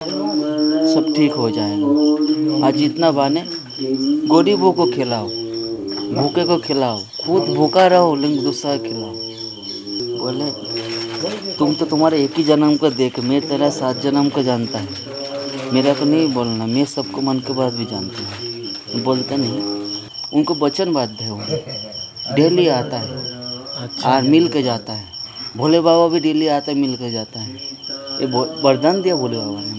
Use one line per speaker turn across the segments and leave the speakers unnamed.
सब ठीक हो जाएगा। आज जितना बने गरीबों को खिलाओ, भूखे को खिलाओ, खुद भूखा रहो लेकिन दूसरा खिलाओ। बोले तुम तो तुम्हारे एक ही जन्म को देख, मैं तेरा 7 जन्म को जानता है। मेरा को नहीं बोलना, मैं सबको मन के बात भी जानता हूँ। बोलते नहीं, उनको वचन बाध्य है। वो डेली आता है और मिल के जाता है। भोले बाबा भी डेली आता है, मिल के जाता है। ये वरदान दिया भोले बाबा ने मन को।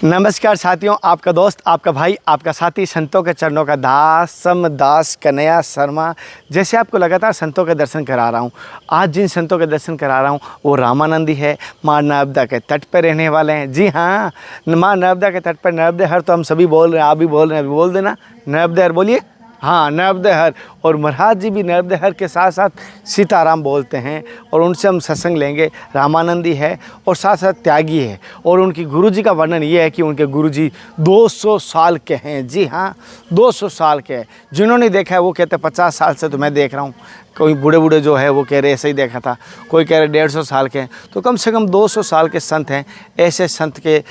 नमस्कार साथियों, आपका दोस्त, आपका भाई, आपका साथी, संतों के चरणों का दास समदास कन्हैया शर्मा। जैसे आपको लगातार संतों के दर्शन करा रहा हूँ, आज जिन संतों के दर्शन करा रहा हूँ वो रामानंदी है। माँ नर्मदा के तट पर रहने वाले हैं। जी हाँ, माँ नर्मदा के तट पर नर्मदे हर तो हम सभी बोल रहे हैं, आप भी बोल रहे हैं, अभी बोल देना नर्मदे हर, बोलिए। हाँ, नर्मदे हर। और महाराज जी भी नर्मदे हर के साथ साथ सीताराम बोलते हैं और उनसे हम सत्संग लेंगे। रामानंदी है और साथ साथ त्यागी है। और उनकी गुरुजी का वर्णन ये है कि उनके गुरुजी 200 साल के हैं। जी हाँ, 200 साल के हैं। जिन्होंने देखा है वो कहते हैं 50 साल से तो मैं देख रहा हूँ। कोई बूढ़े बूढ़े जो है वो कह रहे ऐसे ही देखा था, कोई कह रहे 150 साल के हैं। तो कम से कम 200 साल के संत हैं। ऐसे संत के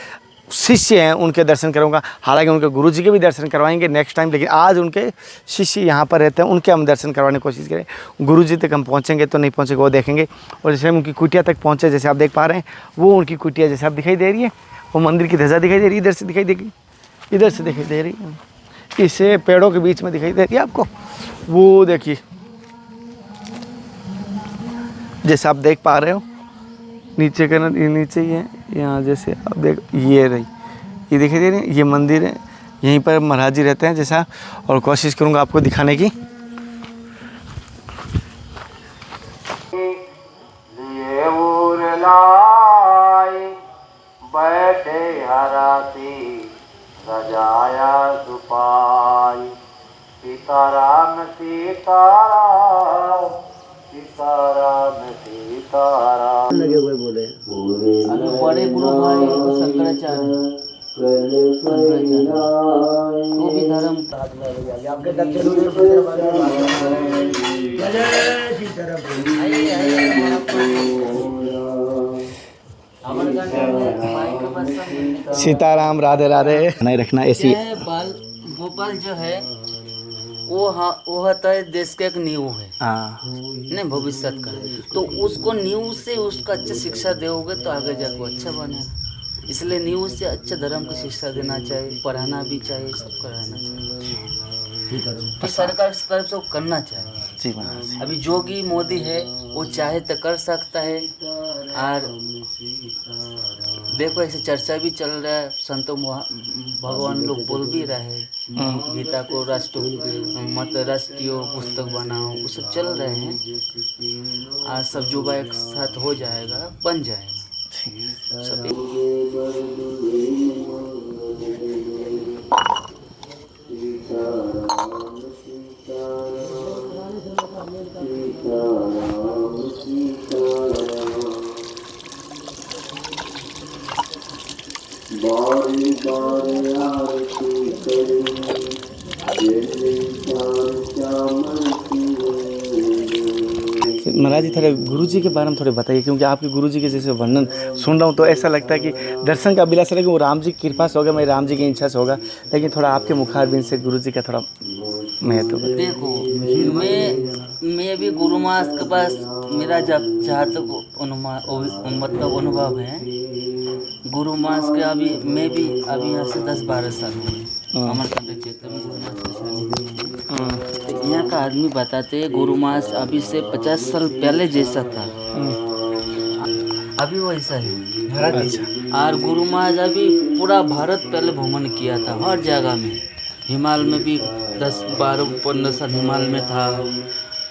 शिष्य हैं, उनके दर्शन करूंगा। हालांकि उनके गुरुजी के भी दर्शन करवाएंगे नेक्स्ट टाइम, लेकिन आज उनके शिष्य यहाँ पर रहते हैं, उनके हम दर्शन करवाने की कोशिश करें। गुरुजी तक हम पहुँचेंगे तो नहीं पहुँचेंगे वो देखेंगे। और जैसे हम उनकी कुटिया तक पहुँचे, जैसे आप देख पा रहे हैं, वो उनकी कुटिया जैसे आप दिखाई दे रही है, वो मंदिर की ध्वजा दिखाई दे रही है, इधर से दिखाई देगी, इधर से दिखाई दे रही है, इसे पेड़ों के बीच में दिखाई दे रही है आपको। वो देखिए, जैसे आप देख पा रहे हो, नीचे का नीचे ही है यहाँ, जैसे आप देख, ये रही, ये दिखाई दे रही है, ये मंदिर है। यहीं पर महाराज जी रहते हैं जैसा। और कोशिश करूँगा आपको दिखाने की।
बैठे हराती सजाया सुपाई, सीताराम सीताराम सीताराम सीताराम।
लगे हुए बोले बड़े गुरु भाई शंकराचार्य, वो भी धर्म
सीताराम, राधे राधे। नहीं रखना ऐसी।
बाल गोपाल जो है वो होता है देश का एक नींव है।
हाँ,
नहीं, भविष्य का। तो उसको नींव से उसका अच्छा शिक्षा दोगे तो आगे जाकर अच्छा बनेगा। इसलिए नींव से अच्छे धर्म को शिक्षा देना चाहिए, पढ़ाना भी चाहिए, सब कराना चाहिए। तो सरकार इस तरफ से करना चाहिए। अभी जोगी मोदी है, वो चाहे तो कर सकता है। और देखो ऐसे चर्चा भी चल रहा है, संतों भगवान लोग बोल भी रहे हैं गीता को राष्ट्रीय पुस्तक बनाओ, वो सब चल रहे हैं। आज सब युवा एक साथ हो जाएगा, बन जाएगा सब।
बारी बारी आरती करी,
महाराज जी थोड़े गुरुजी के बारे में थोड़े बताइए, क्योंकि आपके गुरुजी के जैसे वर्णन सुन रहा हूँ तो ऐसा लगता है कि दर्शन का अभिलाषा है कि वो राम जी की कृपा से होगा, मैं राम जी की इच्छा से होगा। लेकिन थोड़ा आपके मुखारबिंद से गुरुजी का थोड़ा महत्व बताइए।
देखो, मैं भी गुरु मास के पास मेरा जहाँ तक मतलब अनुभव है, गुरु मास के अभी मैं भी अभी यहाँ से 10-12 साल हुए अमरकंटक क्षेत्र में गुरु मास के साथ। तो यहाँ का आदमी बताते हैं गुरु मास अभी से 50 साल पहले जैसा था, अभी वैसा ही। और गुरु मास अभी पूरा भारत पहले भ्रमण किया था, हर जगह में। हिमालय में भी 10-12-15 साल हिमालय में था,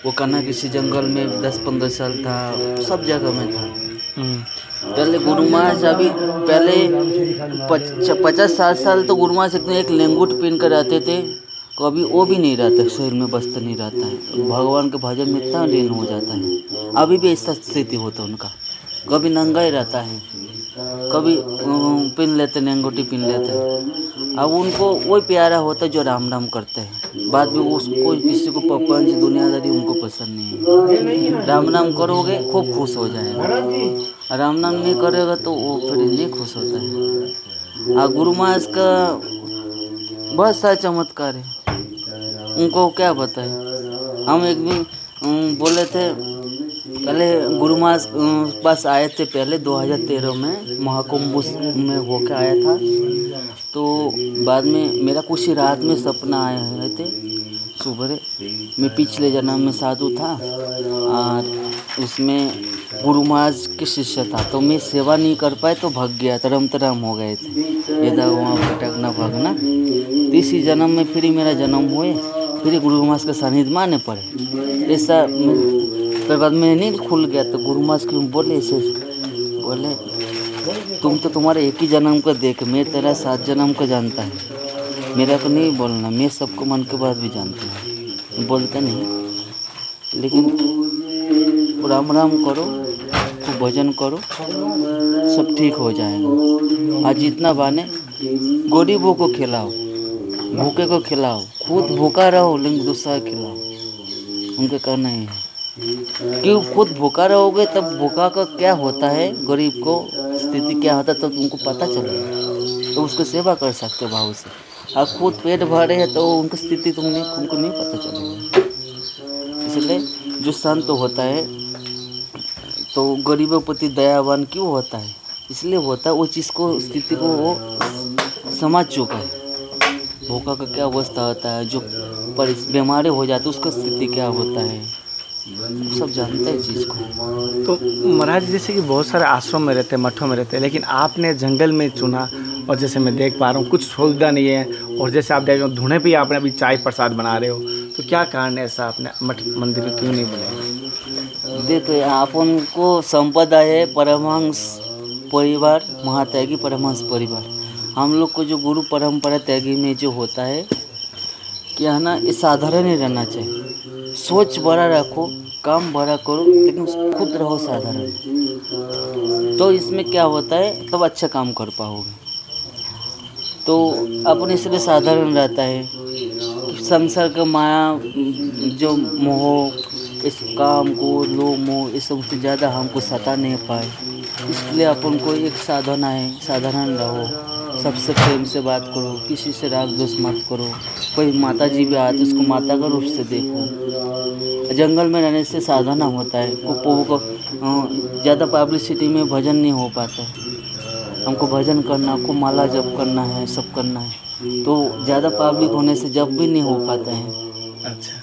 वो कन्हा किसी जंगल में 10-15 साल था, सब जगह में था। पहले गुरु महाराज अभी पहले 50-60 साल तो गुरु महाराज इतने एक लेंगुट पहन कर रहते थे, कभी वो भी नहीं रहता, शरीर में वस्त्र नहीं रहता है। भगवान के भजन में इतना लीन हो जाता है। अभी भी ऐसा स्थिति होता है उनका, कभी नंगा ही रहता है, कभी पिन लेते हैं, अंगूठी पिन लेते हैं। अब उनको वही प्यारा होता है जो राम राम करते हैं। बाद में उसको किसी को प्रपंच दुनियादारी उनको पसंद नहीं है। राम नाम करोगे खूब खुश हो जाएगा, राम नाम नहीं करेगा तो वो फिर नहीं खुश होता है। और गुरु महाराज का बहुत सारा चमत्कार है, उनको क्या बताए। हम एक दिन बोले थे, पहले गुरु महाराज पास आए थे पहले 2013 में महाकुंभ में होकर आया था। तो बाद में मेरा कुछ ही रात में सपना आए हुए थे सुबह। मैं पिछले जन्म में साधु था और उसमें गुरु महाराज के शिष्य था, तो मैं सेवा नहीं कर पाए तो भाग गया, तरम तरम हो गए थे, इधर वहाँ भटकना भागना। तीसरी जन्म में फिर मेरा जन्म हुए, फिर गुरु महाराज के सानिध्य में आने पड़े। ऐसा फिर बाद में नहीं खुल गया, तो गुरु महाराज क्यों बोले ऐसे, बोले तुम तो तुम्हारे एक ही जन्म को देख, मैं तेरा 7 जन्म को जानता है, मेरा को नहीं बोलना, मैं सबको मन के बाद भी जानता हूँ, बोलते नहीं। लेकिन राम राम करो, तो भजन करो, सब ठीक हो जाएगा। आज जितना बाने गरीबों को खिलाओ, भूखे को खिलाओ, खुद भूखा रहो लेकिन दूसरा खिलाओ, उनके करना ही है। क्यों खुद भूखा रहोगे तब भूखा का क्या होता है, गरीब को स्थिति क्या होता है तो तुमको पता चलेगा, तो उसको सेवा कर सकते हो भाव से। और खुद पेट भरे है तो उनकी स्थिति तुमको नहीं पता चलेगा। इसलिए जो संत होता है तो गरीबों प्रति दयावान क्यों होता है, इसलिए होता है वो चीज़ को स्थिति को वो समझ चुका है। भूखा का क्या अवस्था होता है, जो बीमारी हो जाती है उसका स्थिति क्या होता है, सब जानते हैं चीज़ को।
तो महाराज जैसे कि बहुत सारे आश्रम में रहते हैं, मठों में रहते हैं, लेकिन आपने जंगल में चुना, और जैसे मैं देख पा रहा हूँ कुछ सुविधा नहीं है, और जैसे आप देख रहे हो धुने पे आपने अभी चाय प्रसाद बना रहे हो, तो क्या कारण है ऐसा आपने मठ मंदिर में क्यों नहीं बनाया?
देखो अपन को संपदा है परमहंस परिवार, महात्यागी परमहंस परिवार। हम लोग को जो गुरु परंपरा त्यागी में जो होता है क्या है ना, ये साधारण ही रहना चाहिए। सोच बड़ा रखो, काम बड़ा करो, लेकिन खुद रहो साधारण, तो इसमें क्या होता है तब अच्छा काम कर पाओगे। तो अपन इसलिए साधारण रहता है कि संसार का माया जो मोह, इस काम को लोभ मोह इस सबसे ज़्यादा हमको सता नहीं पाए, इसलिए अपन को एक साधना है, साधारण रहो, सबसे प्रेम से बात करो, किसी से राग दोष मत करो। कोई माता जी भी आते उसको माता का रूप से देखो। जंगल में रहने से साधना होता है, को ज़्यादा पब्लिसिटी में भजन नहीं हो पाता है। हमको भजन करना, को माला जप करना है, सब करना है, तो ज़्यादा पब्लिक होने से जप भी नहीं हो पाता है।
अच्छा,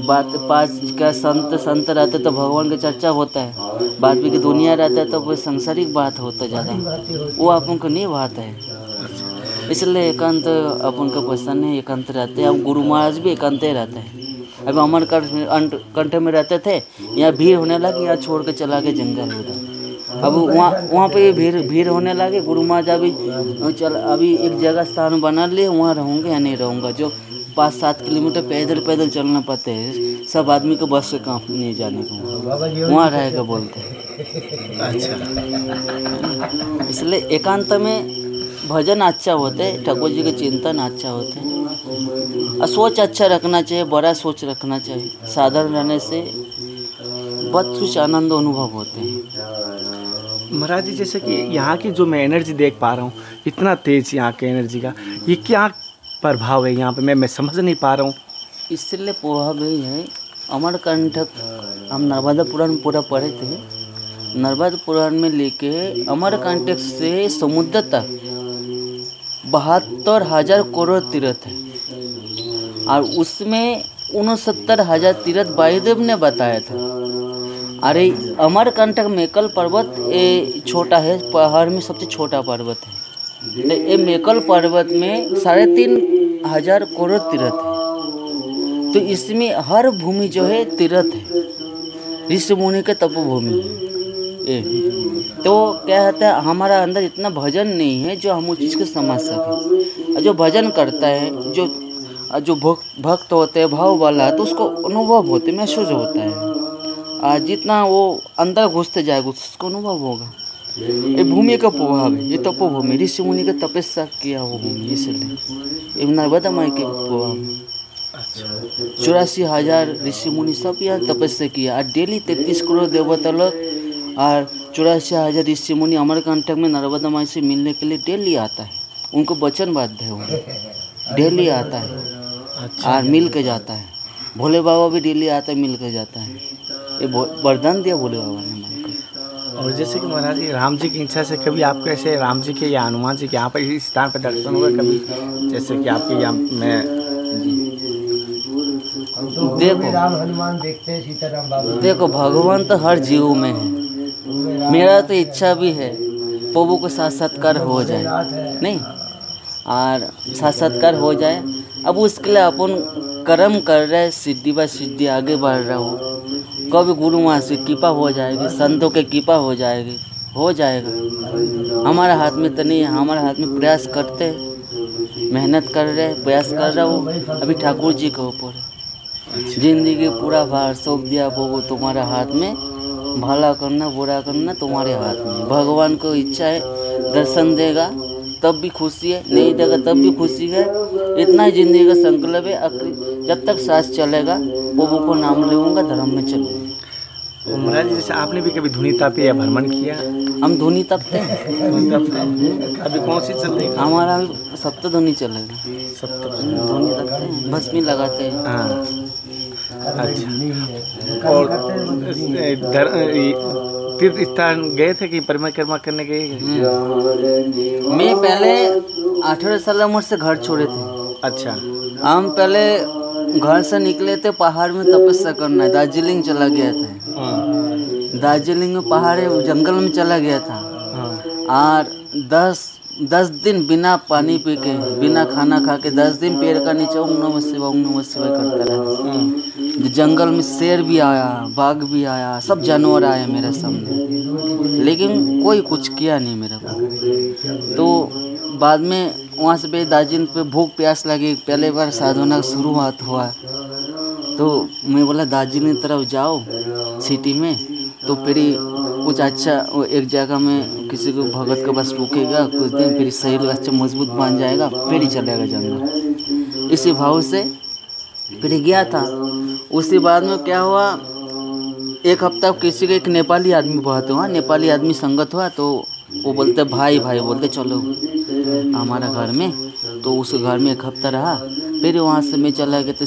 बात पास का संत रहते तो भगवान की चर्चा होता है, बाद में की दुनिया रहता है तो वो सांसारिक बात होता है ज़्यादा, वो अपन को नहीं बात है। इसलिए एकांत अपन को पसंद है, एकांत रहते हैं। अब गुरु महाराज भी एकांत ही रहते हैं। अभी अमरकंठ में रहते थे, यहाँ भीड़ होने लगी, यहाँ छोड़ के चला गए जंगल उधर। अब वहाँ पे भीड़ होने लगे। गुरु महाराज अभी एक जगह स्थान बना लिए, वहाँ रहूँगे या नहीं रहूँगा। जो 5-7 किलोमीटर पैदल चलना पड़ते हैं, सब आदमी को बस से काम नहीं जाने को, वहाँ रहेगा बोलते हैं।
अच्छा,
इसलिए एकांत में भजन अच्छा होते हैं, ठाकुर जी के चिंतन अच्छा होते हैं, और सोच अच्छा रखना चाहिए, बड़ा सोच रखना चाहिए। साधारण रहने से बहुत कुछ आनंद अनुभव होते हैं।
महाराज जी जैसे कि यहाँ की जो मैं एनर्जी देख पा रहा हूँ, इतना तेज यहाँ के एनर्जी का, ये क्या प्रभाव है यहाँ पे, मैं समझ नहीं पा रहा हूँ।
इसलिए प्रभाव यही है, अमरकंठ हम नर्मदा पुराण पूरा पढ़े थे। नर्मदा पुराण में लेके अमरकंटक से समुद्र तक 72,000 करोड़ तीर्थ है, और उसमें 69,000 तीर्थ वायुदेव ने बताया था। अरे अमरकंटक मेकल पर्वत ये छोटा है, पहाड़ में सबसे छोटा पर्वत है। ये मेकल पर्वत में 3,500 करोड़ तीर्थ है, तो इसमें हर भूमि जो है तीर्थ है, ऋषि मुनि के तपोभूमि है। तो क्या होता है, हमारा अंदर इतना भजन नहीं है जो हम उस चीज़ को समझ सकें। जो भजन करता है, जो भक्त होते हैं, भाव वाला है, तो उसको अनुभव होते, महसूस होता है। जितना वो अंदर घुसते जाएगा उसको अनुभव होगा। ये भूमि का प्रभाव है, ये तपोभूमि, ऋषि मुनि का तपस्या किया वो भूमि, इसलिए ये नर्मदा माई के प्रभाव है। 84,000 ऋषि मुनि सब यहाँ तपस्या किया और डेली 33 करोड़ देवता लोग और 84,000 ऋषि मुनि अमरकंटक में नर्मदा माई से मिलने के लिए डेली आता है। उनको वचन बाध्य है, वो डेली आता है और मिल के जाता है। भोले बाबा भी डेली आता है, मिल के जाता है। ये वरदान दिया भोले बाबा ने मानकर।
और जैसे कि महाराज जी राम जी की इच्छा से कभी आपको ऐसे राम जी के या हनुमान जी के यहाँ पर इस स्थान पर दर्शन हुआ कभी, जैसे कि आपके यहाँ में
देखो राम हनुमान देखते हैं, सीताराम बाबा देखो, भगवान तो हर जीव में है। मेरा तो इच्छा भी है प्रभु को साक्षात्कार हो जाए, नहीं और साक्षात्कार हो जाए। अब उसके लिए अपन कर्म कर रहे, सिद्धि व सिद्धि आगे बढ़ रहा हो, कभी गुरु वहाँ से कृपा हो जाएगी, संतों के कृपा हो जाएगी, हो जाएगा। हमारे हाथ में तो नहीं है, हमारे हाथ में प्रयास करते हैं, मेहनत कर रहे, प्रयास कर रहा हूँ। अभी ठाकुर जी के ऊपर जिंदगी पूरा भार सौंप दिया प्रभु तुम्हारे हाथ में, भला करना बुरा करना तुम्हारे हाथ में। भगवान को इच्छा है दर्शन देगा तब भी खुशी है, नहीं देगा तब भी खुशी है। इतना ही जिंदगी का संकल्प है, जब तक सांस चलेगा प्रभु को नाम लूँगा, धर्म में चलूँगा।
महाराज जी जैसे आपने भी कभी धुनी तापी या भ्रमण किया?
हम धुनी तपते हैं।
अभी कौन सी चल रही है?
हमारा सप्त धुनी चलेगा, धुनी तपते हैं, भस्मी लगाते हैं।
हाँ अच्छा। और तीर्थ स्थान गए थे कि परिक्रमा करने गए?
मैं पहले 18 साल उम्र से घर छोड़े थे।
अच्छा।
हम पहले घर से निकले थे पहाड़ में तपस्या करना है, दार्जिलिंग चला गया था। दार्जिलिंग में पहाड़ है, जंगल में चला गया था और 10 दिन बिना पानी पी के, बिना खाना खा के 10 दिन पेड़ का नीचे ओम नमः शिवाय करता रहा। जंगल में शेर भी आया, बाघ भी आया, सब जानवर आए मेरे सामने, लेकिन कोई कुछ किया नहीं मेरे को। तो बाद में वहाँ से दार्जिलिंग पे भूख प्यास लगी, पहले बार साधना का शुरुआत हुआ, तो मैं बोला दार्जिलिंग तरफ जाओ सिटी में, तो फिर कुछ अच्छा एक जगह में किसी को भगत के पास रुकेगा कुछ दिन, फिर शरीर अच्छा मजबूत बन जाएगा, फिर ही चलेगा जंगल। इसी भाव से फिर गया था। उसी बाद में क्या हुआ, एक हफ्ता किसी के एक नेपाली आदमी बहुत हुआ, नेपाली आदमी संगत हुआ, तो वो बोलते भाई बोलते चलो हमारा घर में। तो उस घर में एक हफ्ता रहा, फिर वहाँ से मैं चला गया था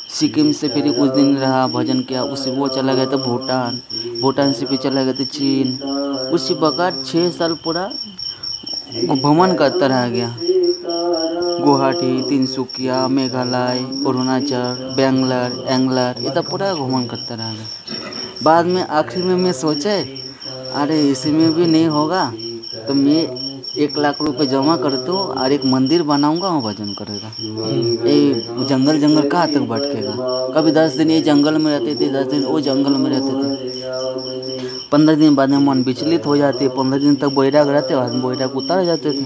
सिक्किम से फिर कुछ दिन रहा, भजन किया। उसी वो चला गया था भूटान से फिर चला गया था चीन। उसी प्रकार 6 साल पूरा भ्रमण करता रह गया, गुवाहाटी, तिनसुकिया, मेघालय, अरुणाचल, बेंगलोर, ये तो पूरा भ्रमण करता रह गया। बाद में आखिर में मैं सोचे अरे इसी में भी नहीं होगा तो मैं 1 लाख रुपए जमा करता हूँ और एक मंदिर बनाऊंगा, वहाँ भजन करेगा। ये जंगल कहाँ तक भटकेगा। कभी 10 दिन ये जंगल में रहते थे, 10 दिन वो जंगल में रहते थे। 15 दिन बाद में मन विचलित हो जाते, 15 दिन तक बैराग रहते, बाद में बैराग उतार जाते थे।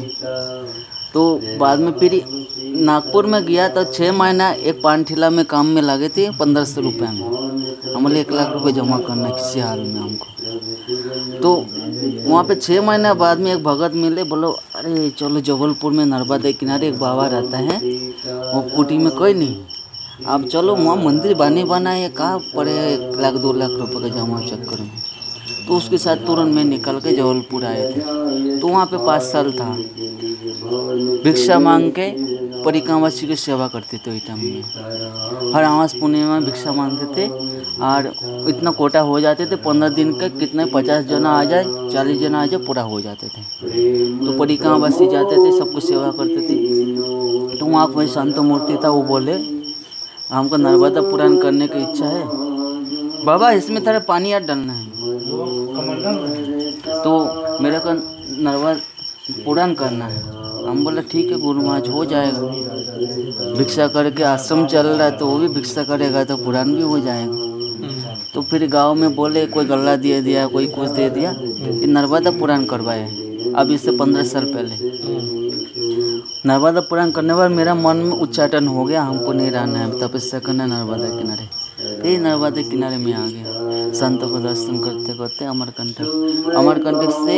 तो बाद में फिर नागपुर में गया तो 6 महीना एक पान ठेला में काम में लगे थे 1500 रुपये में। हमें 1 लाख रुपए जमा करना है किसी हाल में हमको। तो वहाँ पे 6 महीना बाद में एक भगत मिले, बोलो अरे चलो जबलपुर में नर्मदा किनारे एक बाबा रहता है, वो कुटी में कोई नहीं, आप चलो वहाँ मंदिर बना है, कहाँ पड़े 1 लाख 2 लाख रुपए का जमा चक्कर में। तो उसके साथ तुरंत मैं निकल के जबलपुर आए थे। तो वहाँ पे 5 साल था, भिक्षा मांग के परिक्रमावासी की सेवा करते थे। इस टाइम में हर अमावस पूर्णिमा में भिक्षा मांगते थे और इतना कोटा हो जाते थे 15 दिन का, कितने 50 जना आ जाए, 40 जना आ जाए, पूरा हो जाते थे। तो परिक्रमावासी जाते थे, सबको सेवा करते थे। तो वहाँ कोई संत मूर्ति था, वो बोले हमको नर्मदा पुराण करने की इच्छा है बाबा, इसमें तेरा पानी याद डालना है। तो मेरे को नर्मदा पुराण करना है। हम बोले ठीक है गुरु महाराज, हो जाएगा। भिक्षा करके आश्रम चल रहा है तो वो भी भिक्षा करेगा तो पुराण भी हो जाएगा। तो फिर गांव में बोले कोई गल्ला दे दिया, कोई कुछ दे दिया, ये नर्मदा पुराण करवाए। अब इससे 15 साल पहले नर्मदा पुराण करने पर मेरा मन में उच्चाटन हो गया, हमको नहीं रहना है, तपस्या करना नर्मदा किनारे। फिर नर्मदा किनारे में आ गया। संतों को दर्शन करते करते अमरकंटक से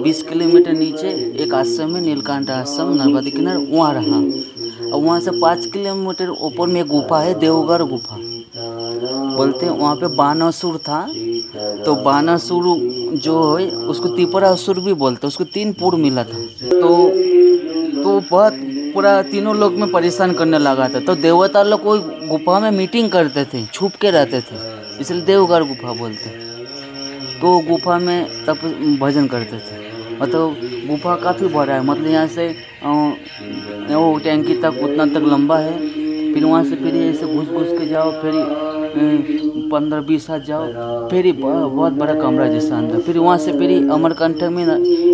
20 किलोमीटर नीचे एक आश्रम है, नीलकंठ आश्रम, नर्मदा किनारे, वहाँ रहा। और वहाँ से 5 किलोमीटर ऊपर में एक गुफा है, देवगढ़ गुफा बोलते हैं। वहाँ पे बानासुर था, तो बानासुर जो है उसको त्रिपुरासुर भी बोलते हैं, उसको 3 पुर मिला था। तो बहुत पूरा तीनों लोग में परेशान करने लगा था। तो देवता लोग कोई गुफा में मीटिंग करते थे, छुप के रहते थे, इसलिए देवगढ़ गुफा बोलते हैं। तो गुफा में तब भजन करते थे। मतलब गुफा काफ़ी बड़ा है, मतलब यहाँ से वो टैंकी तक उतना तक लंबा है। फिर वहाँ से फिर ऐसे घुस के जाओ, फिर 15-20 हाथ जाओ, फिर बहुत बड़ा कमरा जैसा अंदर। फिर वहाँ से फिर अमरकंटक में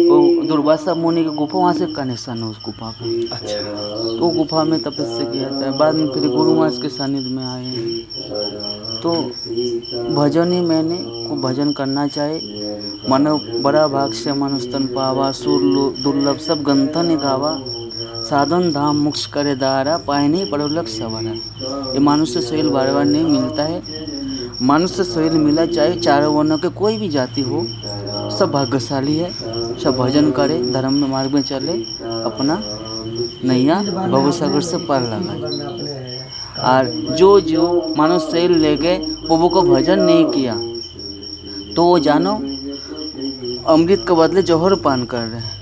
वो दुर्वासा मुनि की गुफा, वहाँ से कनेक्शन है उस गुफा पे।
अच्छा।
तो गुफा में तपस्या किया था। बाद में फिर गुरु महाराज के सानिध्य में आए हैं। तो भजन ही मैंने को भजन करना चाहिए। मानव बड़ा भाग से मनुष्य तन पावा, सुर दुर्लभ सब गंथन गावा, साधन धाम मोक्ष करे दारा, पाए नहीं परलोक सवारा। ये मनुष्य शरीर बार बार नहीं मिलता है। मनुष्य शरीर मिला चाहे चारों वर्णों के कोई भी जाति हो, सब भाग्यशाली है। सब भजन करे, धर्म में मार्ग में चले, अपना नैया भवसागर से पार लगाए। और जो मनुष्य शरीर ले गए प्रभु को भजन नहीं किया, तो वो जानो अमृत के बदले जौहर पान कर रहे हैं।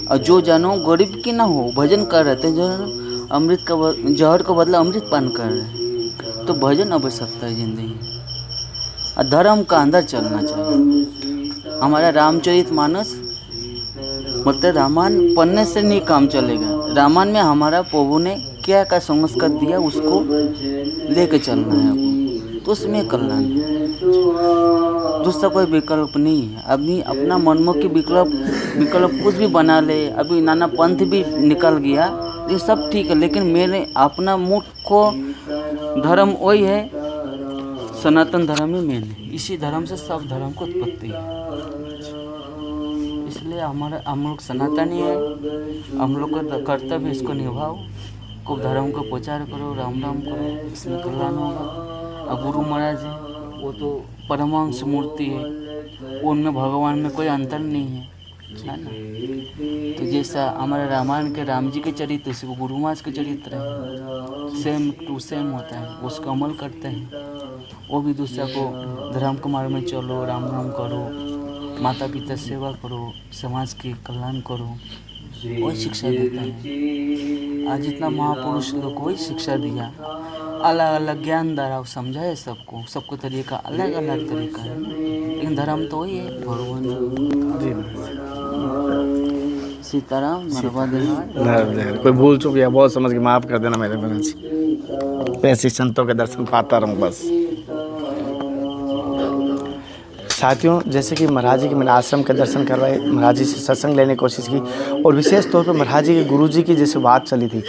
और जो जानो गरीब की ना हो, भजन कर रहे थे, जो अमृत का जौहर के बदले अमृत पान कर रहे हैं। तो भजन आवश्यकता है जिंदगी। और धर्म का अंदर चलना चाहिए। हमारा रामचरितमानस मतलब रामायण पढ़ने से नहीं काम चलेगा। रामायण में हमारा प्रभु ने क्या क्या संस्कार दिया, उसको लेके चलना है आपको, तो उसमें कल्याण। दूसरा कोई विकल्प नहीं है। अभी अपना मनमुखी विकल्प कुछ भी बना ले, अभी नाना पंथ भी निकल गया, ये सब ठीक है, लेकिन मेरे अपना मुख्य धर्म वही है, सनातन धर्म ही मेन है। इसी धर्म से सब धर्म को उत्पत्ति है। इसलिए हम लोग सनातनी है, हम लोग का कर्तव्य इसको निभाओ, खूब धर्म को प्रचार करो, राम राम करो, इसमें कल्याण होगा। और गुरु महाराज है, वो तो परमांश मूर्ति है, उनमें भगवान में कोई अंतर नहीं है ना। तो जैसा हमारे रामायण के राम जी के चरित्र, उसी को गुरु महाराज के चरित्र है, सेम टू सेम होता है, उसका अमल करते हैं। वो भी दूसरा को धर्म के मार्ग में चलो, राम राम करो, माता पिता सेवा करो, समाज के कल्याण करो, वही शिक्षा देता है। आज जितना महापुरुष लोग को वही शिक्षा दिया, अलग अलग ज्ञान द्वारा समझाए सबको तरीका अलग अलग तरीका है, लेकिन धर्म तो वही है, भगवान। सीताराम,
कोई भूल चूक या बहुत समझ के माफ़ कर देना मेरे महाराज। ऐसे संतों के दर्शन पाता रहूँ बस। साथियों, जैसे कि महाराज जी के मैंने आश्रम के दर्शन करवाए, महाराज जी से सत्संग लेने की कोशिश की, और विशेष तौर पर महाराज जी के गुरु जी की जैसे बात चली थी,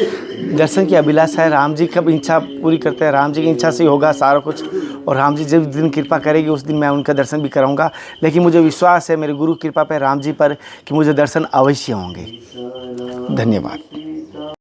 दर्शन की अभिलाषा है। राम जी कब इच्छा पूरी करते हैं, राम जी की इच्छा से ही होगा सारा कुछ। और राम जी जिस दिन कृपा करेगी उस दिन मैं उनका दर्शन भी कराऊंगा। लेकिन मुझे विश्वास है मेरे गुरु कृपा पर, राम जी पर, कि मुझे दर्शन अवश्य होंगे। धन्यवाद।